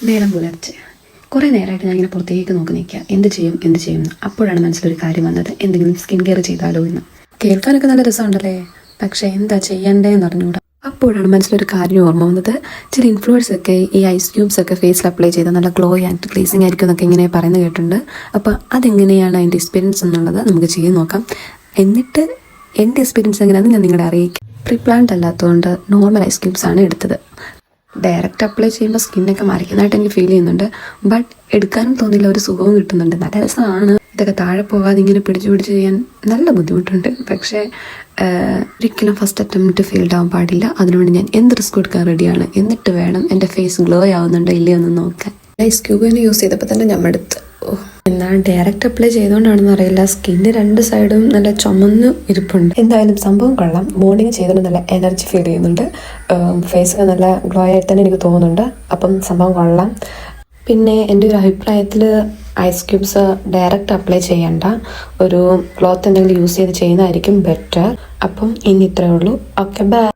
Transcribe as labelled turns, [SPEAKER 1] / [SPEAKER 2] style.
[SPEAKER 1] നേരം പുലർച്ചെ കുറേ നേരമായിട്ട് ഞാൻ ഇങ്ങനെ പുറത്തേക്ക് നോക്കി നിൽക്കുക, എന്ത് ചെയ്യും എന്ന്. അപ്പോഴാണ് മനസ്സിലൊരു കാര്യം വന്നത്, എന്തെങ്കിലും സ്കിൻ കെയർ ചെയ്താലോ എന്ന്. കേൾക്കാനൊക്കെ നല്ല രസമുണ്ടല്ലേ, പക്ഷേ എന്താ ചെയ്യണ്ടേന്ന് അറിഞ്ഞൂടാ. അപ്പോഴാണ് മനസ്സിലൊരു കാര്യം ഓർമ്മ വന്നത്. ചില ഇൻഫ്ലുവൻസ് ഒക്കെ ഈ ഐസ് ക്യൂബ്സ് ഒക്കെ ഫേസിൽ അപ്ലൈ ചെയ്താൽ നല്ല ഗ്ലോ ആൻഡ് ഗ്ലേസിങ് ആയിരിക്കും എന്നൊക്കെ ഇങ്ങനെ പറയുന്നത് കേട്ടിട്ടുണ്ട്. അപ്പോൾ അതെങ്ങനെയാണ് അതിൻ്റെ എക്സ്പീരിയൻസ് എന്നുള്ളത് നമുക്ക് ചെയ്ത് നോക്കാം. എന്നിട്ട് എൻ്റെ എക്സ്പീരിയൻസ് എങ്ങനെയാണെന്ന് ഞാൻ നിങ്ങളെ അറിയിക്കാം. പ്രീ പ്ലാൻഡ് അല്ലാത്തതുകൊണ്ട് നോർമൽ ഐസ് ക്യൂബ്സ് ആണ് എടുത്തത്. ഡയറക്റ്റ് അപ്ലൈ ചെയ്യുമ്പോൾ സ്കിന്നൊക്കെ മറിക്കുന്നതായിട്ട് എനിക്ക് ഫീൽ ചെയ്യുന്നുണ്ട്. ബട്ട് എടുക്കാനും തോന്നില്ല, ഒരു സുഖവും കിട്ടുന്നുണ്ട്, നല്ല രസമാണ്. ഇതൊക്കെ താഴെ പോകാതെ ഇങ്ങനെ പിടിച്ച് ചെയ്യാൻ നല്ല ബുദ്ധിമുട്ടുണ്ട്. പക്ഷേ ഒരിക്കലും ഫസ്റ്റ് അറ്റംപ്റ്റ് ഫെയിൽഡ് ആവാൻ പാടില്ല. അതിനുവേണ്ടി ഞാൻ എന്ത് റിസ്ക് എടുക്കാൻ റെഡിയാണ്. എന്നിട്ട് വേണം എൻ്റെ ഫേസ് ഗ്ലോ ആവുന്നുണ്ടോ ഇല്ലയോ എന്ന് നോക്കാൻ. ഐസ് ക്യൂബിന് യൂസ് ചെയ്തപ്പോൾ തന്നെ ഞാൻ എടുത്ത്. എന്നാൽ ഡയറക്റ്റ് അപ്ലൈ ചെയ്തുകൊണ്ടാണെന്ന് അറിയില്ല, സ്കിന്നിന് രണ്ട് സൈഡും നല്ല ചുമന്ന് ഇരിപ്പുണ്ട്. എന്തായാലും സംഭവം കൊള്ളാം. മോർണിംഗ് ചെയ്തുകൊണ്ട് നല്ല എനർജി ഫീൽ ചെയ്യുന്നുണ്ട്. ഫേസ് നല്ല ഗ്ലോ ആയിട്ട് തന്നെ എനിക്ക് തോന്നുന്നുണ്ട്. അപ്പം സംഭവം കൊള്ളാം. പിന്നെ എൻ്റെ ഒരു അഭിപ്രായത്തിൽ ഐസ് ക്യൂബ്സ് ഡയറക്റ്റ് അപ്ലൈ ചെയ്യണ്ട, ഒരു ക്ലോത്ത് എന്തെങ്കിലും യൂസ് ചെയ്ത് ചെയ്യുന്നതായിരിക്കും ബെറ്റർ. അപ്പം ഇനി ഇത്രയേ ഉള്ളൂ. Okay, by.